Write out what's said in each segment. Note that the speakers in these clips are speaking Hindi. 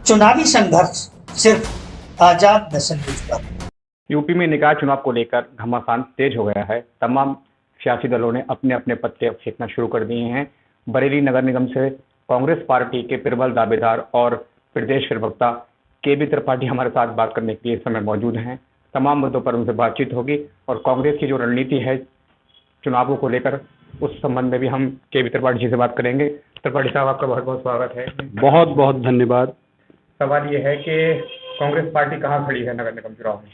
चुनावी संघर्ष सिर्फ आजाद नेशन न्यूज पर। यूपी में निकाय चुनाव को लेकर घमासान तेज हो गया है। तमाम सियासी दलों ने अपने अपने पत्ते अब फेंकना शुरू कर दिए हैं। बरेली नगर निगम से कांग्रेस पार्टी के प्रबल दावेदार और प्रदेश प्रवक्ता KB त्रिपाठी हमारे साथ बात करने के लिए इस समय मौजूद हैं। तमाम मुद्दों पर उनसे बातचीत होगी और कांग्रेस की जो रणनीति है चुनावों को लेकर उस संबंध में भी हम KB त्रिपाठी जी से बात करेंगे। त्रिपाठी साहब, आपका बहुत बहुत स्वागत है। बहुत बहुत धन्यवाद। सवाल ये है कि कांग्रेस पार्टी कहाँ खड़ी है नगर निगम चुनाव में?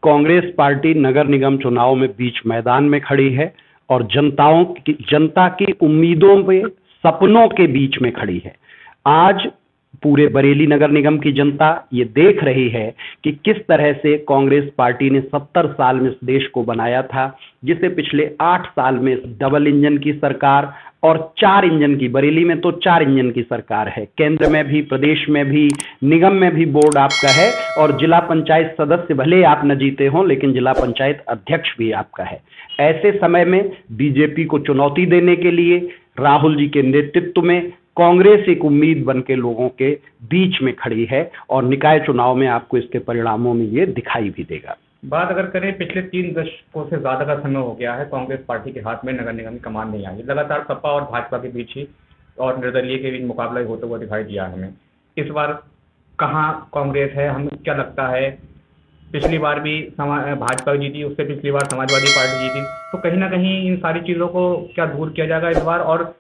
कांग्रेस पार्टी नगर निगम चुनाव में बीच मैदान में खड़ी है और जनता की उम्मीदों पे सपनों के बीच में खड़ी है। आज पूरे बरेली नगर निगम की जनता ये देख रही है कि किस तरह से कांग्रेस पार्टी ने 70 साल में इस देश को बनाया था, जिसे पिछले 8 साल में डबल इंजन की सरकार और 4 इंजन की, बरेली में तो 4 इंजन की सरकार है, केंद्र में भी, प्रदेश में भी, निगम में भी बोर्ड आपका है और जिला पंचायत सदस्य भले आप न जीते हों लेकिन जिला पंचायत अध्यक्ष भी आपका है। ऐसे समय में बीजेपी को चुनौती देने के लिए राहुल जी के नेतृत्व में कांग्रेस एक उम्मीद बन के लोगों के बीच में खड़ी है और निकाय चुनाव में आपको इसके परिणामों में ये दिखाई भी देगा। बात अगर करें, पिछले 3 दशकों से ज्यादा का समय हो गया है कांग्रेस पार्टी के हाथ में नगर निगम की कमान नहीं आई। लगातार सपा और भाजपा के बीच ही और निर्दलीय के बीच मुकाबला ही होता हुआ दिखाई दिया हमें। इस बार कहाँ कांग्रेस है, हमें क्या लगता है? पिछली बार भी भाजपा जीती, उससे पिछली बार समाजवादी पार्टी जीती, तो कहीं ना कहीं इन सारी चीज़ों को क्या दूर किया जाएगा इस बार? और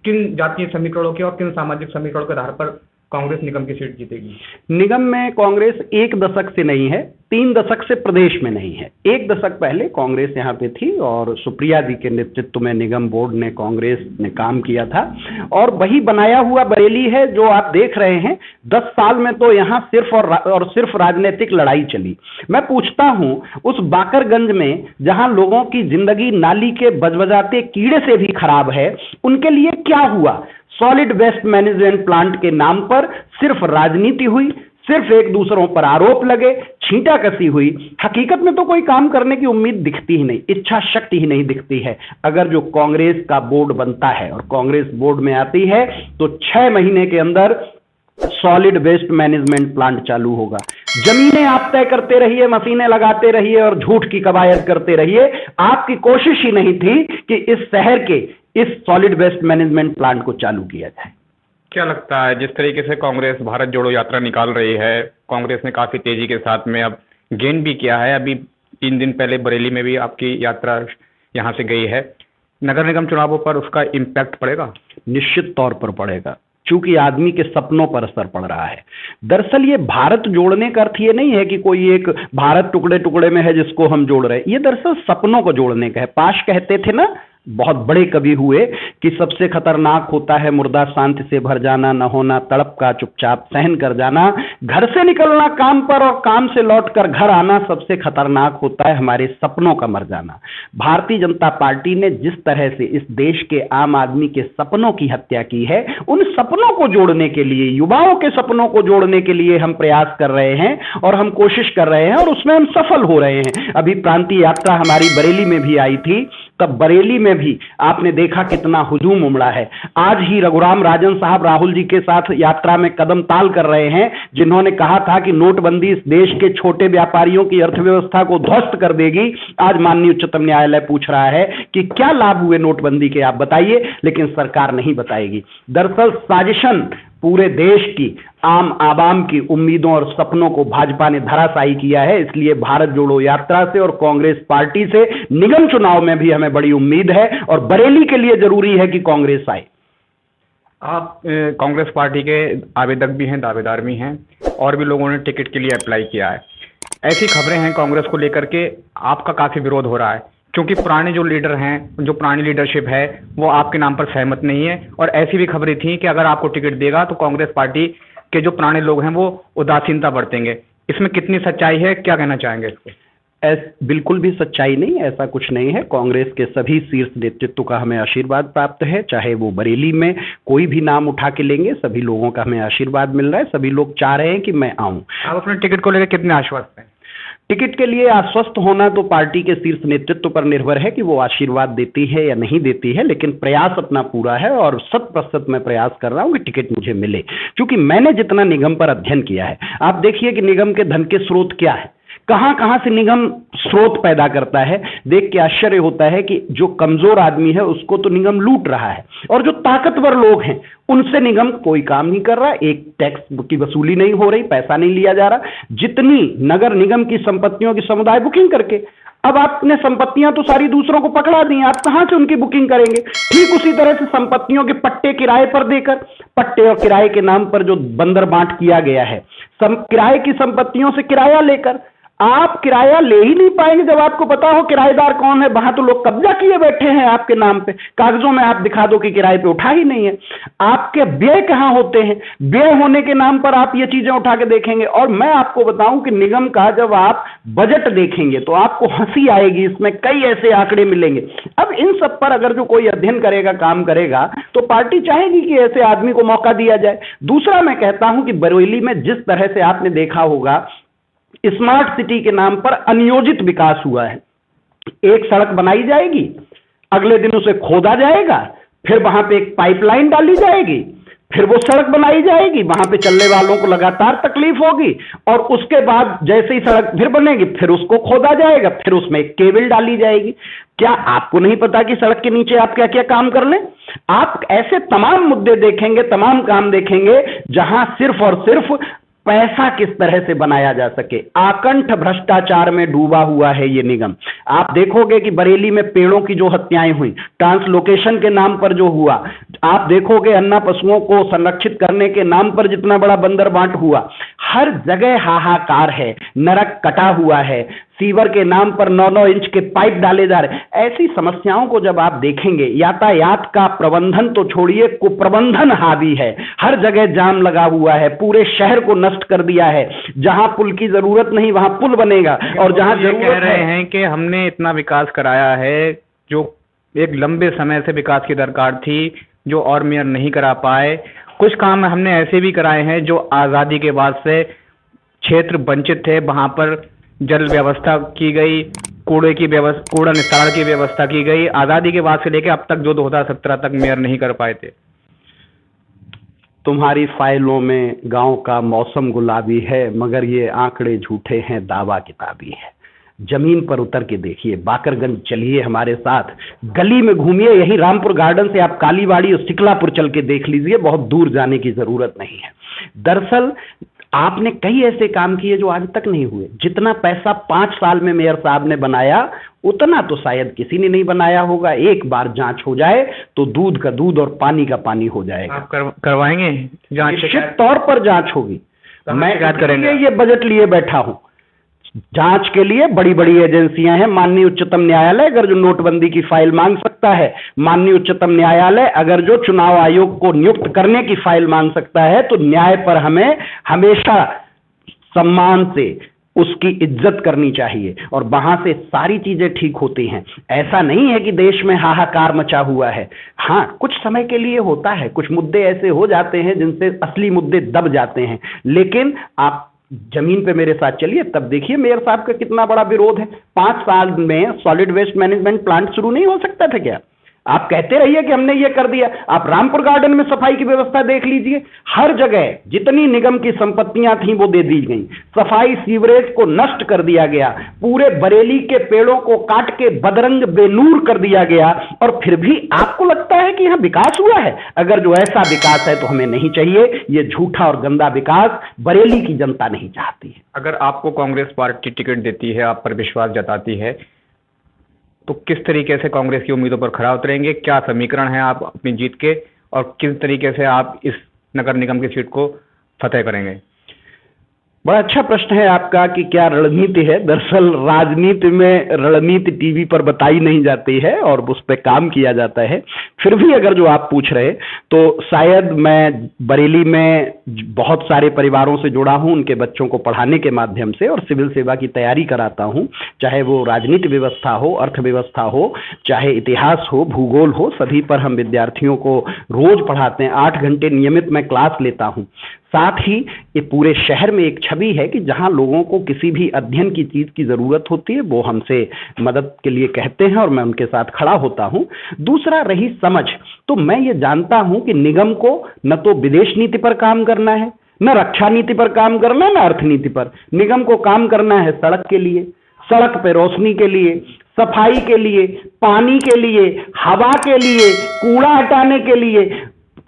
किन जातीय समीकरणों के और किन सामाजिक समीकरणों के आधार पर कांग्रेस निगम की सीट जीतेगी? निगम में कांग्रेस 1 दशक से नहीं है, 3 दशक से प्रदेश में नहीं है। 1 दशक पहले कांग्रेस यहाँ पे थी और सुप्रिया जी के नेतृत्व में निगम बोर्ड ने, कांग्रेस ने काम किया था और वही बनाया हुआ बरेली है जो आप देख रहे हैं। 10 साल में तो यहाँ सिर्फ और सिर्फ राजनीतिक लड़ाई चली। मैं पूछता हूँ, उस बाकरगंज में जहाँ लोगों की जिंदगी नाली के बजबजाते कीड़े से भी खराब है, उनके लिए क्या हुआ? सॉलिड वेस्ट मैनेजमेंट प्लांट के नाम पर सिर्फ राजनीति हुई, सिर्फ एक दूसरों पर आरोप लगे, छींटाकसी हुई। हकीकत में तो कोई काम करने की उम्मीद दिखती ही नहीं, इच्छा शक्ति ही नहीं दिखती है। अगर जो कांग्रेस का बोर्ड बनता है और कांग्रेस बोर्ड में आती है तो 6 महीने के अंदर सॉलिड वेस्ट मैनेजमेंट प्लांट चालू होगा। जमीनें आप तय करते रहिए, मशीनें लगाते रहिए और झूठ की कवायद करते रहिए। आपकी कोशिश ही नहीं थी कि इस शहर के इस सॉलिड वेस्ट मैनेजमेंट प्लांट को चालू किया जाए। क्या लगता है, जिस तरीके से कांग्रेस भारत जोड़ो यात्रा निकाल रही है, कांग्रेस ने काफी तेजी के साथ में अब गेन भी किया है। अभी 3 दिन पहले बरेली में भी आपकी यात्रा यहां से गई है। नगर निगम चुनावों पर उसका इम्पैक्ट पड़ेगा? निश्चित तौर पर पड़ेगा, चूंकि आदमी के सपनों पर असर पड़ रहा है। दरअसल ये भारत जोड़ने का अर्थ ये नहीं है कि कोई एक भारत टुकड़े टुकड़े में है जिसको हम जोड़ रहे हैं। ये दरअसल सपनों को जोड़ने का है। पाश कहते थे ना, बहुत बड़े कवि हुए, कि सबसे खतरनाक होता है मुर्दा शांति से भर जाना, न होना तड़प का चुपचाप सहन कर जाना। घर से निकलना काम पर और काम से लौटकर घर आना सबसे खतरनाक होता है हमारे सपनों का मर जाना। भारतीय जनता पार्टी ने जिस तरह से इस देश के आम आदमी के सपनों की हत्या की है, उन सपनों को जोड़ने के लिए, युवाओं के सपनों को जोड़ने के लिए हम प्रयास कर रहे हैं और हम कोशिश कर रहे हैं और उसमें हम सफल हो रहे हैं। अभी प्रांतीय यात्रा हमारी बरेली में भी आई थी, तब बरेली में भी आपने देखा कितना हुजूम उमड़ा है। आज ही रघुराम राजन साहब राहुल जी के साथ यात्रा में कदम ताल कर रहे हैं, जिन्होंने कहा था कि नोटबंदी इस देश के छोटे व्यापारियों की अर्थव्यवस्था को ध्वस्त कर देगी। आज माननीय उच्चतम न्यायालय पूछ रहा है कि क्या लाभ हुए नोटबंदी के, आप बताइए, लेकिन सरकार नहीं बताएगी। दरअसल साजिशन पूरे देश की आम आवाम की उम्मीदों और सपनों को भाजपा ने धराशायी किया है। इसलिए भारत जोड़ो यात्रा से और कांग्रेस पार्टी से निगम चुनाव में भी हमें बड़ी उम्मीद है और बरेली के लिए जरूरी है कि कांग्रेस आए। आप कांग्रेस पार्टी के आवेदक भी हैं, दावेदार भी हैं और भी लोगों ने टिकट के लिए अप्लाई किया है। ऐसी खबरें हैं कांग्रेस को लेकर के आपका काफी विरोध हो रहा है, क्योंकि पुराने जो लीडर हैं, जो पुरानी लीडरशिप है, वो आपके नाम पर सहमत नहीं है। और ऐसी भी खबरें थी कि अगर आपको टिकट देगा तो कांग्रेस पार्टी के जो पुराने लोग हैं वो उदासीनता बरतेंगे। इसमें कितनी सच्चाई है, क्या कहना चाहेंगे इसको? बिल्कुल भी सच्चाई नहीं, ऐसा कुछ नहीं है। कांग्रेस के सभी शीर्ष नेतृत्व का हमें आशीर्वाद प्राप्त है, चाहे वो बरेली में कोई भी नाम उठा के लेंगे, सभी लोगों का हमें आशीर्वाद मिल रहा है। सभी लोग चाह रहे हैं कि मैं आऊं। आप अपने टिकट को लेकर कितने आश्वस्त हैं? टिकट के लिए आश्वस्त होना तो पार्टी के शीर्ष नेतृत्व पर निर्भर है कि वो आशीर्वाद देती है या नहीं देती है, लेकिन प्रयास अपना पूरा है और 100% मैं प्रयास कर रहा हूं कि टिकट मुझे मिले, क्योंकि मैंने जितना निगम पर अध्ययन किया है। आप देखिए कि निगम के धन के स्रोत क्या है, कहां कहां से निगम स्रोत पैदा करता है। देख के आश्चर्य होता है कि जो कमजोर आदमी है उसको तो निगम लूट रहा है, और जो ताकतवर लोग हैं उनसे निगम कोई काम नहीं कर रहा, एक टैक्स की वसूली नहीं हो रही, पैसा नहीं लिया जा रहा। जितनी नगर निगम की संपत्तियों की समुदाय बुकिंग करके, अब आपने संपत्तियां तो सारी दूसरों को पकड़ा दी, आप कहां से उनकी बुकिंग करेंगे। ठीक उसी तरह से संपत्तियों के पट्टे किराए पर देकर, पट्टे और किराए के नाम पर जो बंदर बांट किया गया है, किराए की संपत्तियों से किराया लेकर आप किराया ले ही नहीं पाएंगे जब आपको पता हो किराएदार कौन है। वहां तो लोग कब्जा किए बैठे हैं आपके नाम पे, कागजों में आप दिखा दो कि किराए पे उठा ही नहीं है। आपके व्यय कहां होते हैं, व्यय होने के नाम पर आप ये चीजें उठा के देखेंगे। और मैं आपको बताऊं कि निगम का जब आप बजट देखेंगे तो आपको हंसी आएगी, इसमें कई ऐसे आंकड़े मिलेंगे। अब इन सब पर अगर जो कोई अध्ययन करेगा, काम करेगा, तो पार्टी चाहेगी कि ऐसे आदमी को मौका दिया जाए। दूसरा मैं कहता हूं कि बरेली में जिस तरह से आपने देखा होगा स्मार्ट सिटी के नाम पर अनियोजित विकास हुआ है, एक सड़क बनाई जाएगी, अगले दिन उसे खोदा जाएगा, फिर वहां पे एक पाइपलाइन डाली जाएगी, फिर वो सड़क बनाई जाएगी, वहां पे चलने वालों को लगातार तकलीफ होगी, और उसके बाद जैसे ही सड़क फिर बनेगी फिर उसको खोदा जाएगा, फिर उसमें एक केबल डाली जाएगी। क्या आपको नहीं पता कि सड़क के नीचे आप क्या क्या काम कर लें? आप ऐसे तमाम मुद्दे देखेंगे, तमाम काम देखेंगे जहां सिर्फ और सिर्फ पैसा किस तरह से बनाया जा सके। आकंठ भ्रष्टाचार में डूबा हुआ है ये निगम। आप देखोगे कि बरेली में पेड़ों की जो हत्याएं हुई, ट्रांसलोकेशन के नाम पर जो हुआ, आप देखोगे अन्ना पशुओं को संरक्षित करने के नाम पर जितना बड़ा बंदर बांट हुआ, हर जगह हाहाकार है, नरक कटा हुआ है, सीवर के नाम पर 9-9 इंच के पाइप डाले जा रहे। ऐसी समस्याओं को जब आप देखेंगे, यातायात का प्रबंधन तो छोड़िए, कुप्रबंधन हावी है, हर जगह जाम लगा हुआ है, पूरे शहर को नष्ट कर दिया है। जहां पुल की जरूरत नहीं वहां पुल बनेगा, और जहां जरूरत कह रहे हैं कि हमने इतना विकास कराया है जो एक लंबे समय से विकास की दरकार थी, जो और मेयर नहीं करा पाए। कुछ काम हमने ऐसे भी कराए हैं जो आज़ादी के बाद से क्षेत्र वंचित थे, वहां पर जल व्यवस्था की गई, कूड़ा निस्तारण की व्यवस्था की गई। आज़ादी के बाद से लेकर अब तक जो 2017 तक मेयर नहीं कर पाए थे। तुम्हारी फाइलों में गांव का मौसम गुलाबी है, मगर ये आंकड़े झूठे हैं, दावा किताबी है। जमीन पर उतर के देखिए, बाकरगंज चलिए हमारे साथ, गली में घूमिए, यही रामपुर गार्डन से आप कालीबाड़ी और सिकलापुर चल के देख लीजिए, बहुत दूर जाने की जरूरत नहीं है। दरअसल आपने कई ऐसे काम किए जो आज तक नहीं हुए। जितना पैसा 5 साल में मेयर साहब ने बनाया, उतना तो शायद किसी ने नहीं बनाया होगा। एक बार जांच हो जाए तो दूध का दूध और पानी का पानी हो जाएगा। आप करवाएंगे जांच? निश्चित तौर पर जांच होगी। मैं शिकायत करेंगे। ये बजट लिए बैठा हूं, जांच के लिए बड़ी बड़ी एजेंसियां हैं। माननीय उच्चतम न्यायालय अगर जो नोटबंदी की फाइल मांग सकता है, माननीय उच्चतम न्यायालय अगर जो चुनाव आयोग को नियुक्त करने की फाइल मांग सकता है, तो न्याय पर हमें हमेशा सम्मान से उसकी इज्जत करनी चाहिए, और वहां से सारी चीजें ठीक होती हैं। ऐसा नहीं है कि देश में हाहाकार मचा हुआ है। हाँ, कुछ समय के लिए होता है, कुछ मुद्दे ऐसे हो जाते हैं जिनसे असली मुद्दे दब जाते हैं, लेकिन आप जमीन पे मेरे साथ चलिए, तब देखिए मेयर साहब का कितना बड़ा विरोध है। 5 साल में सॉलिड वेस्ट मैनेजमेंट प्लांट शुरू नहीं हो सकता था क्या? आप कहते रहिए कि हमने ये कर दिया। आप रामपुर गार्डन में सफाई की व्यवस्था देख लीजिए, हर जगह जितनी निगम की संपत्तियां थीं वो दे दी गई, सफाई सीवरेज को नष्ट कर दिया गया, पूरे बरेली के पेड़ों को काट के बदरंग बेनूर कर दिया गया, और फिर भी आपको लगता है कि यहां विकास हुआ है? अगर जो ऐसा विकास है तो हमें नहीं चाहिए। ये झूठा और गंदा विकास बरेली की जनता नहीं चाहती है। अगर आपको कांग्रेस पार्टी टिकट देती है, आप पर विश्वास जताती है, तो किस तरीके से कांग्रेस की उम्मीदों पर खरा उतरेंगे? क्या समीकरण है आप अपनी जीत के, और किस तरीके से आप इस नगर निगम की सीट को फतेह करेंगे? बड़ा अच्छा प्रश्न है आपका कि क्या रणनीति है। दरअसल राजनीति में रणनीति टीवी पर बताई नहीं जाती है और उस पर काम किया जाता है। फिर भी अगर जो आप पूछ रहे, तो शायद मैं बरेली में बहुत सारे परिवारों से जुड़ा हूं, उनके बच्चों को पढ़ाने के माध्यम से, और सिविल सेवा की तैयारी कराता हूं। चाहे वो राजनीति व्यवस्था हो, अर्थव्यवस्था हो, चाहे इतिहास हो, भूगोल हो, सभी पर हम विद्यार्थियों को रोज पढ़ाते हैं। 8 घंटे नियमित मैं क्लास लेता हूं। साथ ही ये पूरे शहर में एक छवि है कि जहां लोगों को किसी भी अध्ययन की चीज की जरूरत होती है वो हमसे मदद के लिए कहते हैं और मैं उनके साथ खड़ा होता हूं। दूसरा रही समझ, तो मैं ये जानता हूं कि निगम को न तो विदेश नीति पर काम करना है, न रक्षा नीति पर काम करना है, न अर्थ नीति पर। निगम को काम करना है सड़क के लिए, सड़क पे रोशनी के लिए, सफाई के लिए, पानी के लिए, हवा के लिए, कूड़ा हटाने के लिए,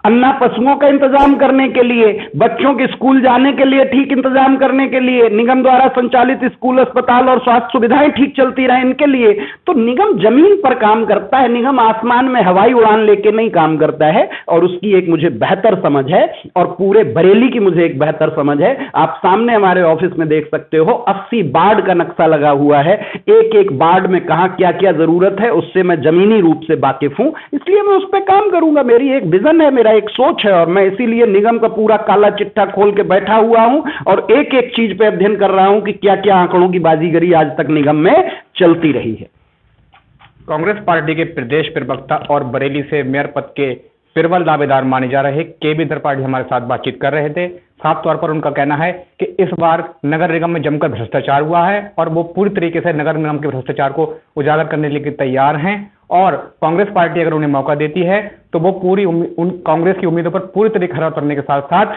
अन्ना पशुओं का इंतजाम करने के लिए, बच्चों के स्कूल जाने के लिए ठीक इंतजाम करने के लिए, निगम द्वारा संचालित स्कूल, अस्पताल और स्वास्थ्य सुविधाएं ठीक चलती रहे इनके लिए। तो निगम जमीन पर काम करता है, निगम आसमान में हवाई उड़ान लेके नहीं काम करता है। और उसकी एक मुझे बेहतर समझ है और पूरे बरेली की मुझे एक बेहतर समझ है। आप सामने हमारे ऑफिस में देख सकते हो 80 वार्ड का नक्शा लगा हुआ है। एक एक वार्ड में कहां क्या क्या जरूरत है उससे मैं जमीनी रूप से वाकिफ हूं, इसलिए मैं उस पर काम करूंगा। मेरी एक विजन है, एक सोच है और मैं इसीलिए निगम का पूरा काला चिट्ठा खोल के बैठा हुआ हूं और एक एक चीज पे अध्ययन कर रहा हूं कि क्या क्या आंकड़ों की बाजीगरी आज तक निगम में चलती रही है। कांग्रेस पार्टी के प्रदेश प्रवक्ता और बरेली से मेयर पद के प्रबल दावेदार माने जा रहे केबी त्रिपाठी हमारे साथ बातचीत कर रहे थे। साफ तौर पर उनका कहना है कि इस बार नगर निगम में जमकर भ्रष्टाचार हुआ है और वो पूरी तरीके से नगर निगम के भ्रष्टाचार को उजागर करने के लिए तैयार हैं और कांग्रेस पार्टी अगर उन्हें मौका देती है तो वो पूरी कांग्रेस की उम्मीदों पर पूरी तरीके खरा उतरने के साथ साथ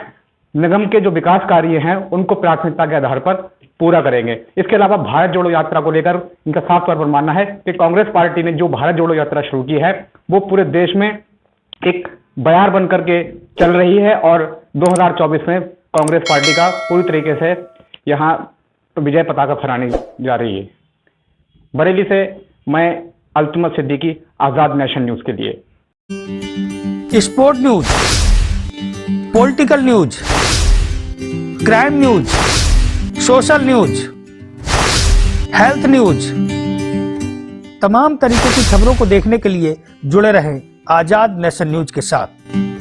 निगम के जो विकास कार्य हैं उनको प्राथमिकता के आधार पर पूरा करेंगे। इसके अलावा भारत जोड़ो यात्रा को लेकर इनका साफ तौर पर मानना है कि कांग्रेस पार्टी ने जो भारत जोड़ो यात्रा शुरू की है वो पूरे देश में एक बयार बन करके चल रही है और 2024 में कांग्रेस पार्टी का पूरी तरीके से यहाँ विजय पताका फहराने जा रही है। बरेली से मैं अल्तमत सिद्दीकी, आजाद नेशन न्यूज के लिए। Sport news, political news, crime news, social news, health news, तमाम तरीके की खबरों को देखने के लिए जुड़े रहें आजाद नेशन न्यूज के साथ।